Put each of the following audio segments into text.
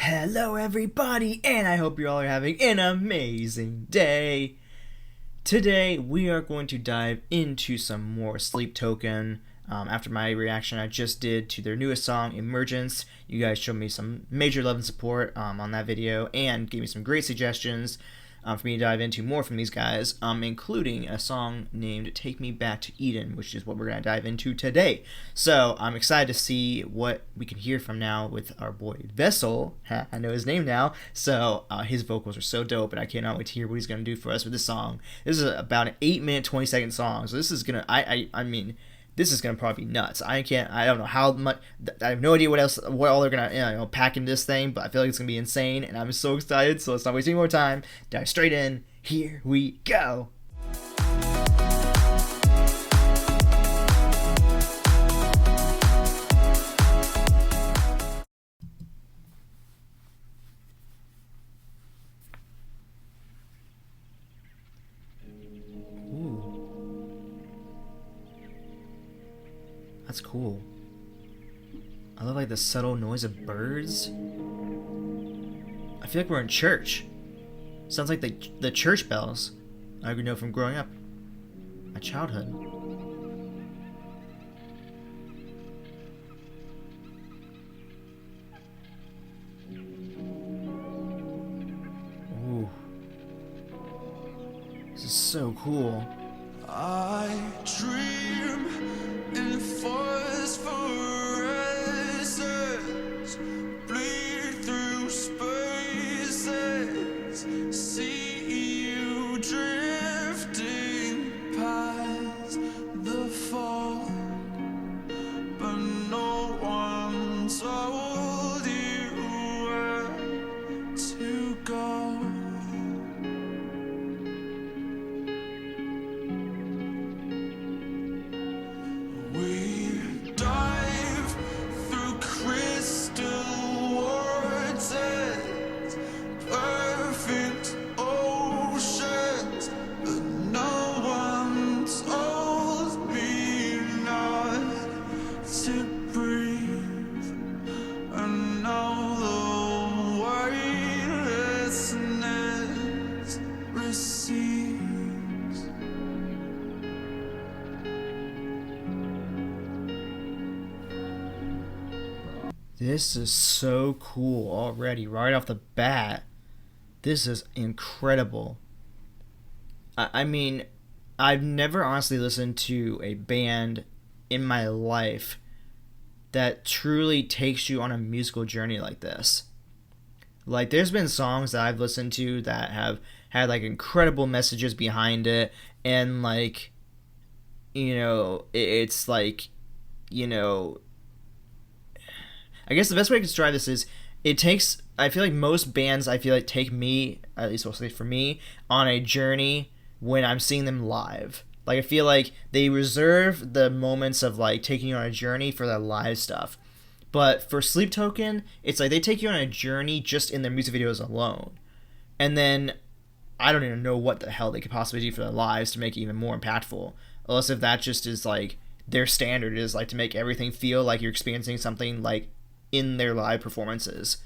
Hello, everybody, and I hope you all are having an amazing day. Today, we are going to dive into some more Sleep Token. After my reaction I just did to their newest song, Emergence, you guys showed me some major love and support on that video and gave me some great suggestions for me to dive into more from these guys, including a song named Take Me Back to Eden, which is what we're going to dive into today. So I'm excited to see what we can hear from now with our boy Vessel. I know his name now. So his vocals are so dope, and I cannot wait to hear what he's going to do for us with this song. This is about an 8-minute, 20-second song, so this is going to, I mean, this is gonna probably be nuts. I don't know how much. I have no idea what all they're gonna pack in this thing, but I feel like it's gonna be insane, and I'm so excited. So let's not waste any more time. Dive straight in. Here we go. That's cool. I love like the subtle noise of birds. I feel like we're in church. Sounds like the church bells I know from growing up. My childhood. Ooh. This is so cool. I dream in phosphorescence, bleed through spaces, see you drifting past the fog, but no one told you where to go. This is so cool already, right off the bat. This is incredible. I mean, I've never honestly listened to a band in my life that truly takes you on a musical journey like this. Like, there's been songs that I've listened to that have had like incredible messages behind it, and like, it's like, I guess the best way to describe this is I feel like most bands take me, at least I'll say for me, on a journey when I'm seeing them live. Like, I feel like they reserve the moments of like taking you on a journey for their live stuff. But for Sleep Token, it's like they take you on a journey just in their music videos alone. And then I don't even know what the hell they could possibly do for their lives to make it even more impactful. Unless if that just is like their standard is like to make everything feel like you're experiencing something like in their live performances,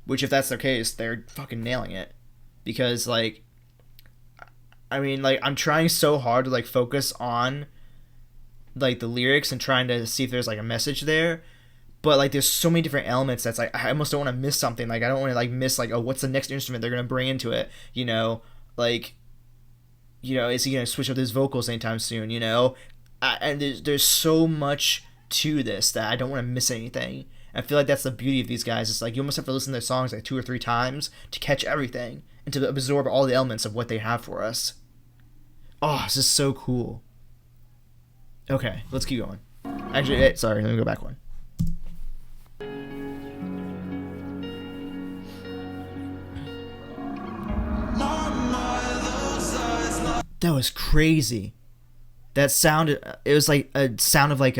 which if that's their case, they're fucking nailing it. Because like, I mean, like, I'm trying so hard to like focus on like the lyrics and trying to see if there's like a message there, but like there's so many different elements that's like I almost don't want to miss something. Like, I don't want to like miss like, oh, what's the next instrument they're gonna bring into it, like, is he gonna switch up his vocals anytime soon, and there's so much to this that I don't want to miss anything. I feel like that's the beauty of these guys. It's like you almost have to listen to their songs like 2 or 3 times to catch everything and to absorb all the elements of what they have for us. Oh, this is so cool. Okay, let's keep going. Actually, sorry, let me go back one. That was crazy. That sounded, it was like a sound of like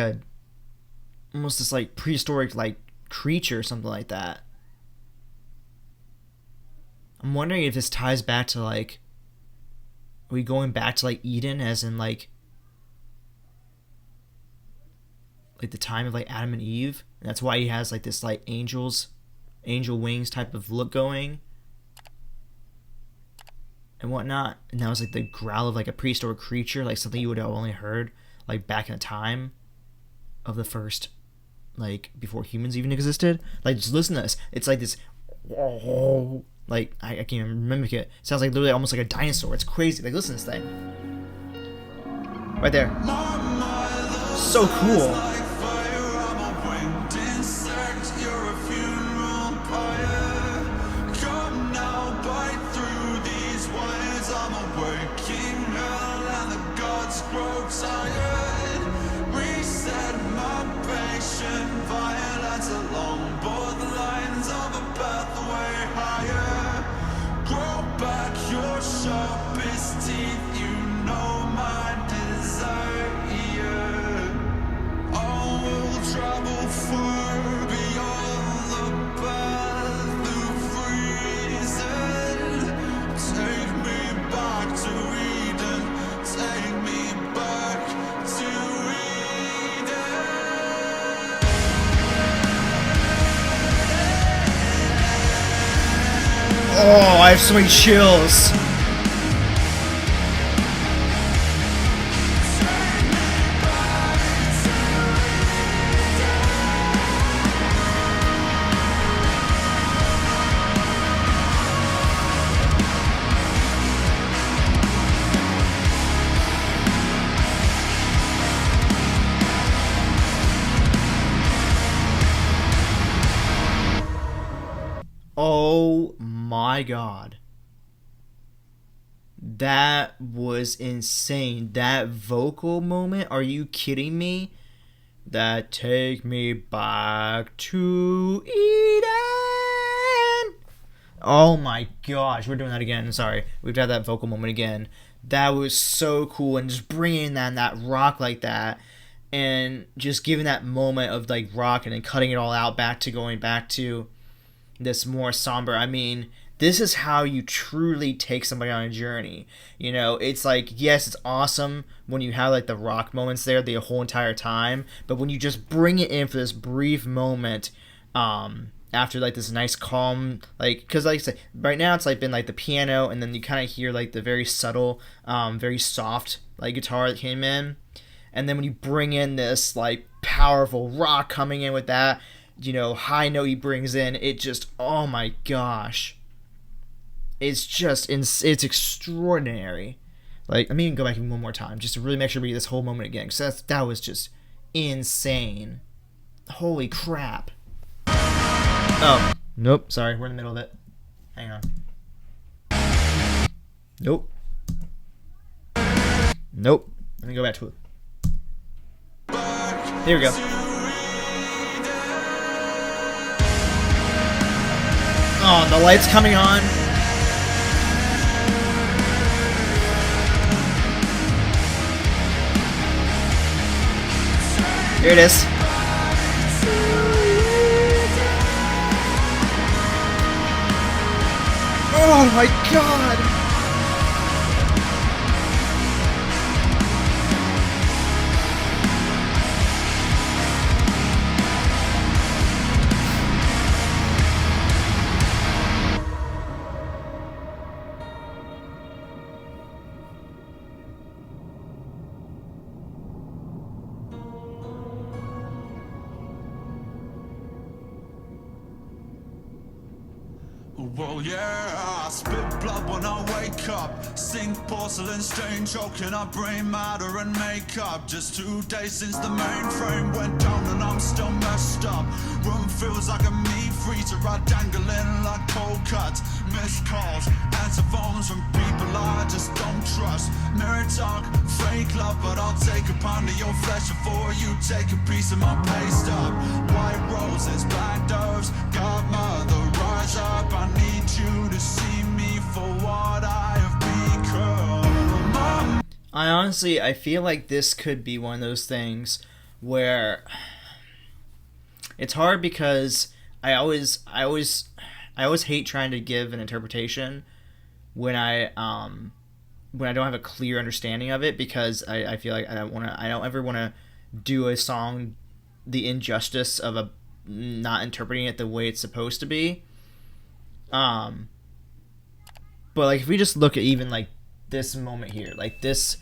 almost this like prehistoric like creature or something like that. I'm wondering if this ties back to like, are we going back to like Eden, as in like the time of like Adam and Eve, and that's why he has like this like angels angel wings type of look going and whatnot. And that was like the growl of like a prehistoric creature, like something you would have only heard like back in the time of the first, like before humans even existed. Like just listen to this. It's like this, like I can't even mimic it. It sounds like literally almost like a dinosaur. It's crazy. Like listen to this thing. Right there. So cool. Sharpest teeth, you know my desire. I will travel far beyond the path of reason. Take me back to Eden. Take me back to Eden. Oh, I have so many chills. Oh my god. That was insane. That vocal moment, are you kidding me? That take me back to Eden. Oh my gosh, we're doing that again. Sorry, we've had that vocal moment again. That was so cool, and just bringing that rock like that, and just giving that moment of like rock, and then cutting it all out back to going back to this more somber. I mean, this is how you truly take somebody on a journey. You know, it's like, yes, it's awesome when you have like the rock moments there the whole entire time, but when you just bring it in for this brief moment, after like this nice calm, like, because like I said, right now it's like been like the piano, and then you kind of hear like the very subtle, very soft like guitar that came in, and then when you bring in this like powerful rock coming in with that, you know, high note he brings in, it just, oh my gosh, it's just, it's extraordinary. Like, let me even go back one more time just to really make sure we get this whole moment again, because that was just insane. Holy crap. Oh, nope, sorry, we're in the middle of it. Hang on. Nope. Nope. Let me go back to it. Here we go. Oh, the light's coming on. Here it is. Oh my god! Well, yeah, I spit blood when I wake up. Sink porcelain stain, choking up brain matter and makeup. Just 2 days since the mainframe went down and I'm still messed up. Room feels like a meat freezer, I dangling like cold cuts. Missed calls, answer phones from people I just don't trust. Mirror talk, fake love, but I'll take a pound of your flesh before you take a piece of my paste up. White roses, black doves, godmother, rise up. I need you to see me for what I have become. I feel like this could be one of those things where it's hard, because I always hate trying to give an interpretation when I don't have a clear understanding of it, because I feel like I don't ever want to do a song the injustice of not interpreting it the way it's supposed to be. But like if we just look at even like this moment here, like this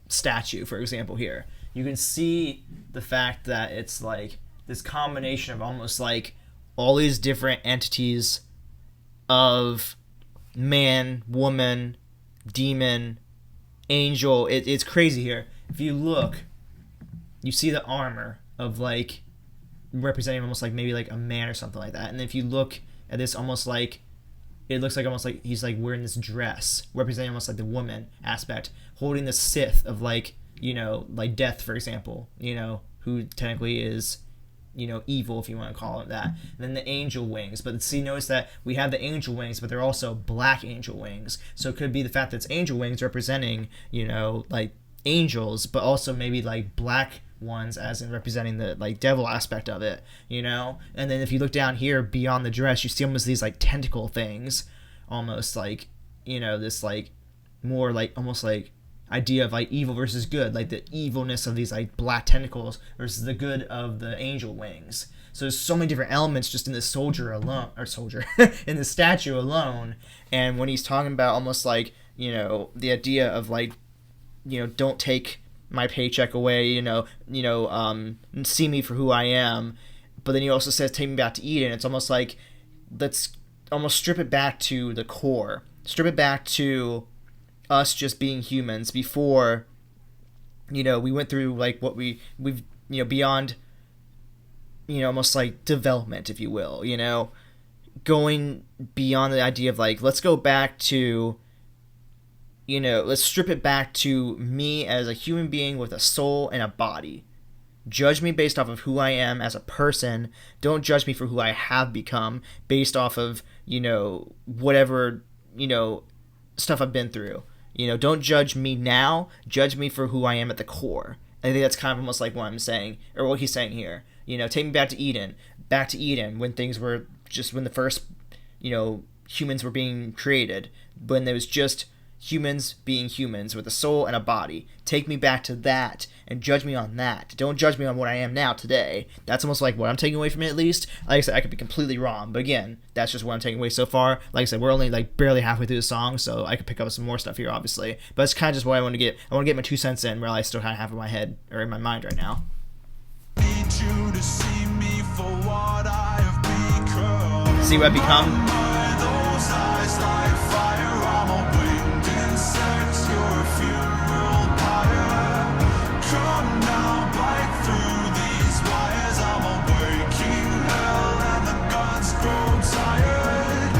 statue, for example, here, you can see the fact that it's like this combination of almost like all these different entities of man, woman, demon, angel. It's crazy here. If you look, you see the armor of like representing almost like maybe like a man or something like that. And if you look at this, almost like it looks like almost like he's like wearing this dress representing almost like the woman aspect, holding the Sith of like, you know, like death, for example, you know, who technically is, you know, evil, if you want to call it that. And then the angel wings. But see, notice that we have the angel wings, but they're also black angel wings. So it could be the fact that it's angel wings representing, you know, like angels, but also maybe like black ones as in representing the like devil aspect of it, you know. And then if you look down here beyond the dress, you see almost these like tentacle things, almost like, you know, this like more like almost like idea of like evil versus good, like the evilness of these like black tentacles versus the good of the angel wings. So there's so many different elements just in this in the statue alone. And when he's talking about almost like, you know, the idea of like, you know, don't take my paycheck away, see me for who I am. But then he also says, take me back to Eden. It's almost like, let's almost strip it back to the core. Strip it back to us just being humans before, you know, we went through like what we've, you know, beyond, you know, almost like development, if you will, you know, going beyond the idea of like, let's go back to, you know, let's strip it back to me as a human being with a soul and a body. Judge me based off of who I am as a person. Don't judge me for who I have become based off of, you know, whatever, you know, stuff I've been through. You know, don't judge me now. Judge me for who I am at the core. I think that's kind of almost like what I'm saying, or what he's saying here. You know, take me back to Eden. Back to Eden when things were just, when the first, you know, humans were being created. When there was just humans being humans with a soul and a body. Take me back to that and judge me on that. Don't judge me on what I am now today. That's almost like what I'm taking away from it, at least. Like I said, I could be completely wrong, but again, that's just what I'm taking away so far. Like I said, we're only like barely halfway through the song, so I could pick up some more stuff here, obviously. But it's kind of just what I want to get. I want to get my 2 cents in, where I still kind of have in my head or in my mind right now. Need you to see me for what I have become. See what I've become? Those eyes like fire. I'm a winged insect. You're a funeral pyre. Come now, bite through these wires. I'm a waking hell, and the gods grow tired.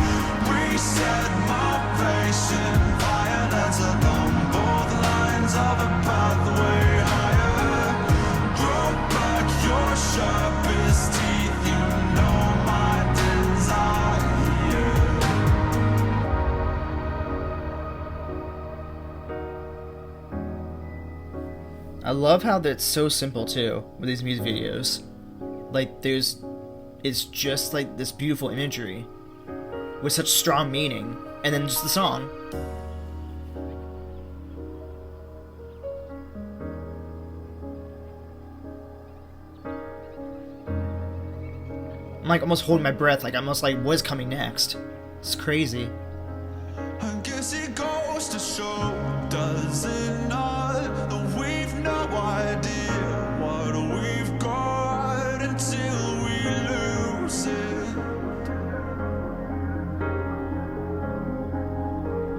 Reset my patient violence along both lines of a pathway higher. Grow back your sharpest teeth. You know my desire. I love how that's so simple too with these music videos. Like it's just like this beautiful imagery with such strong meaning, and then just the song. I'm like almost holding my breath, like almost like what's coming next. It's crazy. I guess it goes to show, does it not, that we've no idea what we've got until we lose it.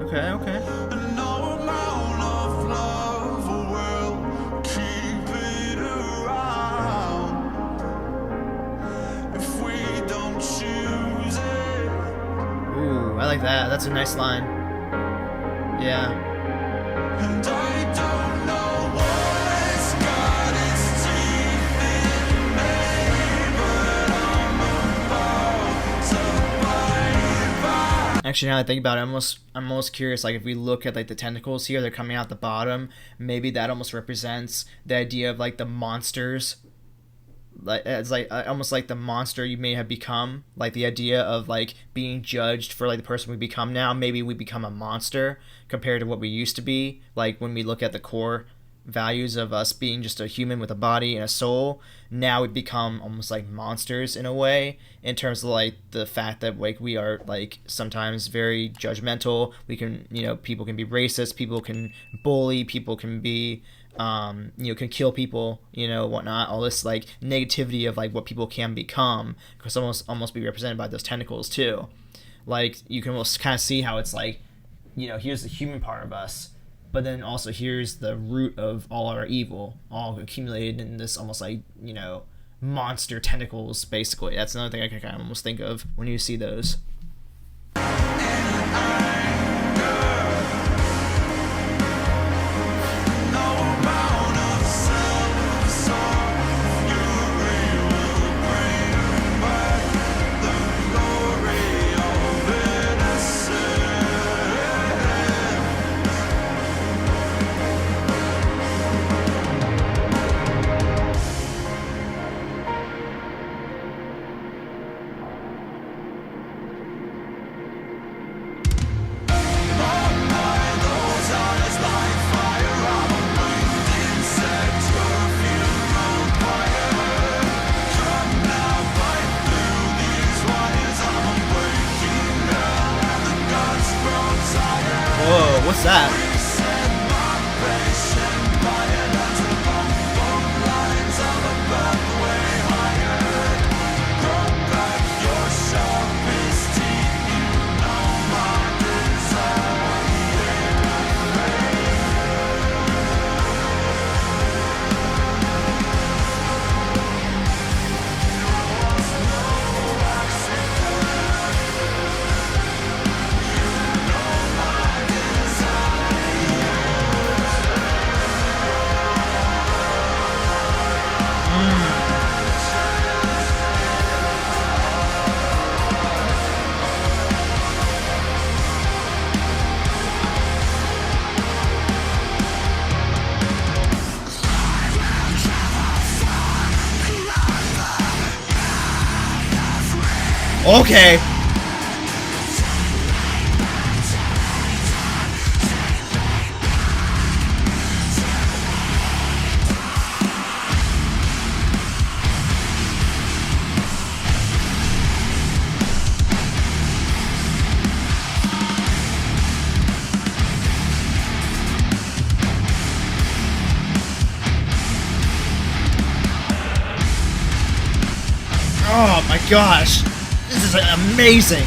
Okay. And no amount of love will keep it around if we don't choose it. Ooh, I like that. That's a nice line. Yeah. And I don't know what's got its teeth in me, but I'm about to bite back. Actually, now that I think about it, I'm almost curious. Like, if we look at like the tentacles here, they're coming out the bottom. Maybe that almost represents the idea of like the monsters. Like it's like almost like the monster you may have become. Like the idea of like being judged for like the person we become now. Maybe we become a monster compared to what we used to be. Like when we look at the core values of us being just a human with a body and a soul, now we become almost like monsters in a way, in terms of like the fact that like we are like sometimes very judgmental. We can, people can be racist, people can bully, people can be can kill people, whatnot. All this like negativity of like what people can become, because almost be represented by those tentacles too. Like you can almost kind of see how it's like, here's the human part of us, but then also here's the root of all our evil, all accumulated in this almost like, monster tentacles, basically. That's another thing I can kind of almost think of when you see those. Whoa, what's that? Okay. Oh my gosh. This is amazing.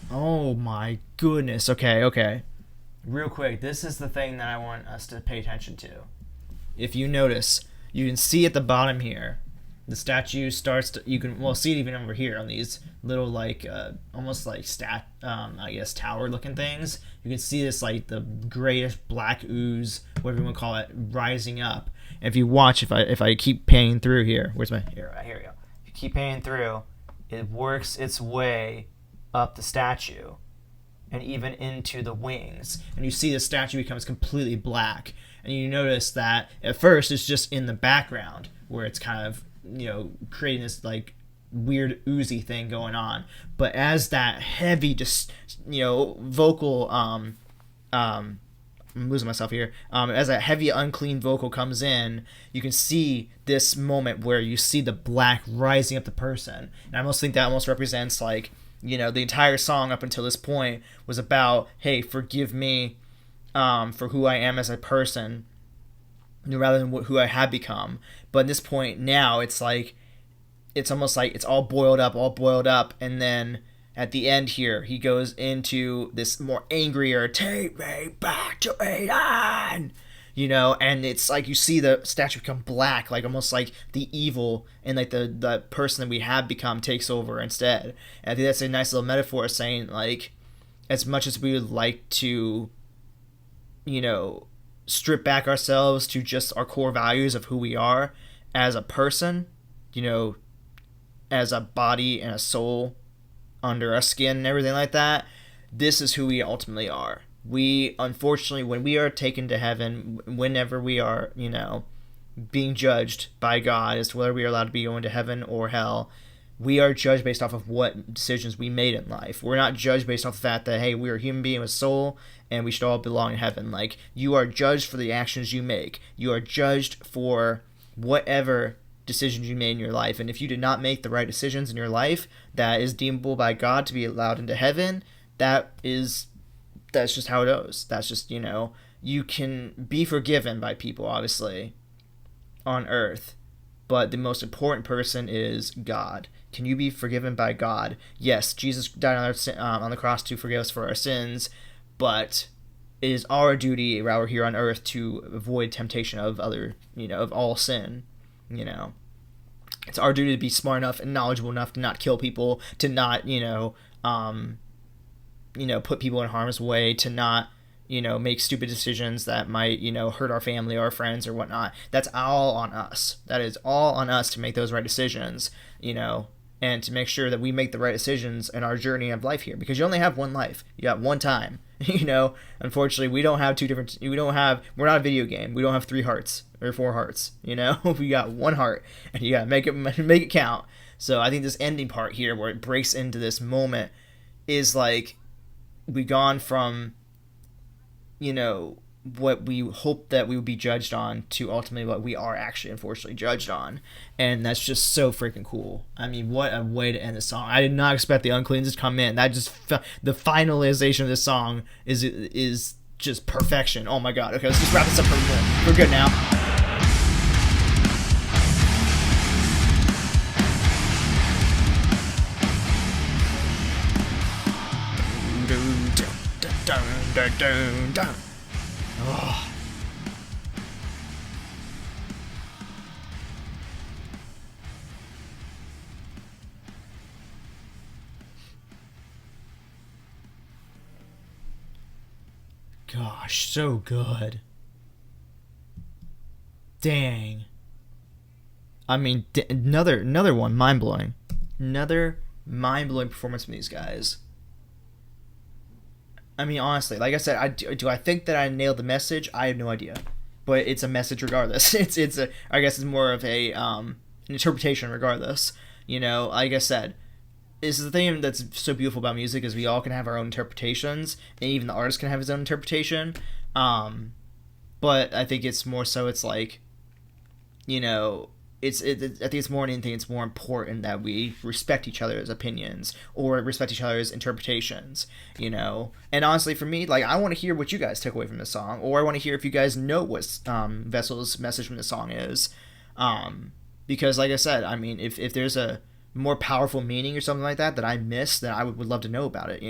Oh my goodness. Okay. Real quick, this is the thing that I want us to pay attention to. If you notice, you can see at the bottom here, the statue starts to, you can see it even over here on these little like almost like tower looking things. You can see this like the grayish black ooze, whatever you want to call it, rising up. And if you watch, if I keep panning through here, where's my here we go. If you keep panning through, it works its way up the statue and even into the wings, and you see the statue becomes completely black. And you notice that at first it's just in the background where it's kind of creating this like weird oozy thing going on, but as that heavy just vocal I'm losing myself here, as that heavy unclean vocal comes in, you can see this moment where you see the black rising up the person. And I almost think that almost represents like the entire song up until this point was about, hey, forgive me for who I am as a person, rather than who I have become. But at this point now, it's like, it's almost like it's all boiled up, and then at the end here, he goes into this more angrier, take me back to Eden, and it's like you see the statue become black, like almost like the evil and like the person that we have become takes over instead. And I think that's a nice little metaphor saying, like, as much as we would like to, strip back ourselves to just our core values of who we are as a person, as a body and a soul under our skin and everything like that, this is who we ultimately are. We, unfortunately, when we are taken to heaven, whenever we are, being judged by God as to whether we are allowed to be going to heaven or hell. We are judged based off of what decisions we made in life. We're not judged based off the fact that, hey, we are a human being with soul and we should all belong in heaven. Like, you are judged for the actions you make. You are judged for whatever decisions you made in your life. And if you did not make the right decisions in your life that is deemable by God to be allowed into heaven, that's just how it goes. That's just, you can be forgiven by people, obviously, on earth. But the most important person is God. Can you be forgiven by God? Yes, Jesus died on the cross to forgive us for our sins, but it is our duty while we're here on earth to avoid temptation of of all sin. It's our duty to be smart enough and knowledgeable enough to not kill people, to not put people in harm's way, to not make stupid decisions that might, hurt our family or our friends or whatnot. That's all on us. That is all on us to make those right decisions, and to make sure that we make the right decisions in our journey of life here, because you only have one life. You got one time, Unfortunately, we don't have we're not a video game. We don't have 3 hearts or 4 hearts, We got one heart, and you got to make it count. So I think this ending part here, where it breaks into this moment, is like, we gone from what we hope that we would be judged on to ultimately what we are actually unfortunately judged on. And that's just so freaking cool. I mean, what a way to end the song. I did not expect the uncleans to come in. That just the finalization of this song is just perfection. Oh my god. Okay, let's just wrap this up for a minute. We're good now. Oh. Gosh, so good. Dang. I mean, another one, mind-blowing. Another mind-blowing performance from these guys. I mean, honestly, like I said, do I think that I nailed the message? I have no idea, but it's a message regardless. I guess it's more of an interpretation regardless. Like I said, this is the thing that's so beautiful about music, is we all can have our own interpretations, and even the artist can have his own interpretation. But I think it's more so, it's like, I think it's more than anything, it's more important that we respect each other's opinions or respect each other's interpretations, And honestly, for me, like, I want to hear what you guys took away from this song, or I want to hear if you guys know what Vessel's message from the song is, because, like I said, I mean, if there's a more powerful meaning or something like that I missed, then I would love to know about it,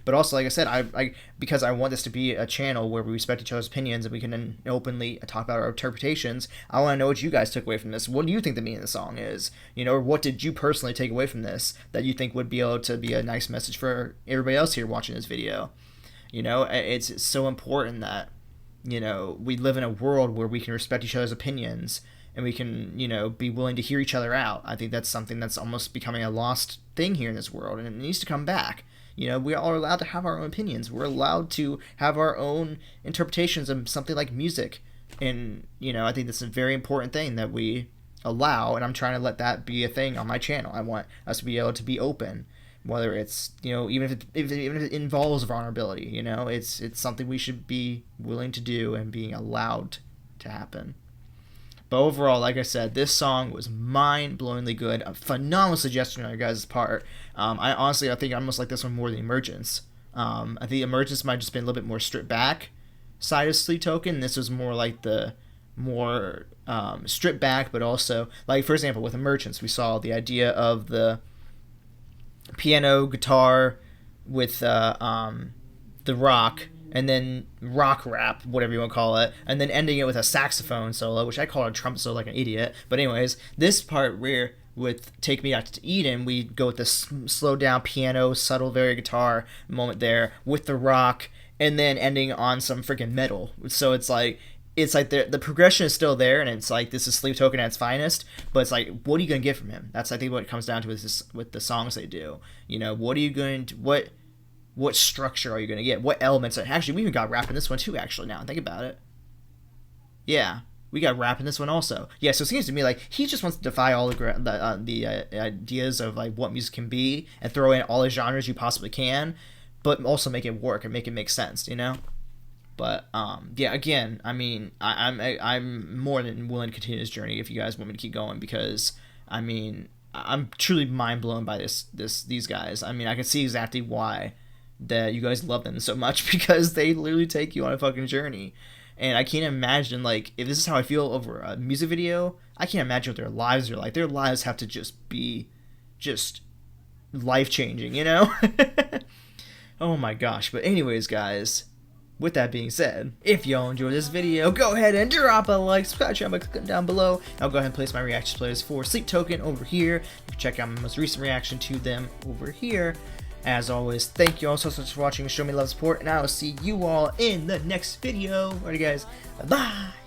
But also, like I said, I because I want this to be a channel where we respect each other's opinions and we can then openly talk about our interpretations, I want to know what you guys took away from this. What do you think the meaning of the song is? Or what did you personally take away from this that you think would be able to be a nice message for everybody else here watching this video? It's so important that, we live in a world where we can respect each other's opinions, and we can, be willing to hear each other out. I think that's something that's almost becoming a lost thing here in this world, and it needs to come back. We are allowed to have our own opinions. We're allowed to have our own interpretations of something like music. And, I think that's a very important thing that we allow, and I'm trying to let that be a thing on my channel. I want us to be able to be open, whether it's, even if it involves vulnerability, it's something we should be willing to do and being allowed to happen. But overall, like I said, this song was mind-blowingly good. A phenomenal suggestion on your guys' part. I think I almost like this one more than Emergence. I think Emergence might have just been a little bit more stripped back side of Sleep Token. This was more like the more stripped back, but also, like, for example, with Emergence, we saw the idea of the piano, guitar with the rock, and then rock rap, whatever you want to call it, and then ending it with a saxophone solo, which I call a trumpet solo like an idiot. But anyways, this part where with Take Me Out to Eden, we go with this slow down piano, subtle, very guitar moment there with the rock, and then ending on some freaking metal. So it's like the progression is still there, and it's like, this is Sleep Token at its finest, but it's like, what are you going to get from him? That's, I think, what it comes down to with the songs they do. What are you going to, what structure are you going to get? What elements? Actually, we even got rap in this one too, actually, now think about it. Yeah. we got rap in this one also. Yeah, so it seems to me like he just wants to defy all the ideas of like what music can be and throw in all the genres you possibly can, but also make it work and make it make sense, you know. But yeah, again, I mean, I'm more than willing to continue this journey if you guys want me to keep going, because I mean, I'm truly mind blown by these guys. I mean, I can see exactly why that you guys love them so much, because they literally take you on a fucking journey. And I can't imagine, like, if this is how I feel over a music video, I can't imagine what their lives are like. Their lives have to just be just life-changing, you know? Oh my gosh. But anyways, guys, with that being said, if y'all enjoyed this video, go ahead and drop a like, subscribe to my channel by clicking down below. I'll go ahead and place my reaction plays for Sleep Token over here. You can check out my most recent reaction to them over here. As always, thank you all so much for watching. Show me love, support, and I will see you all in the next video. Alright, guys. Bye.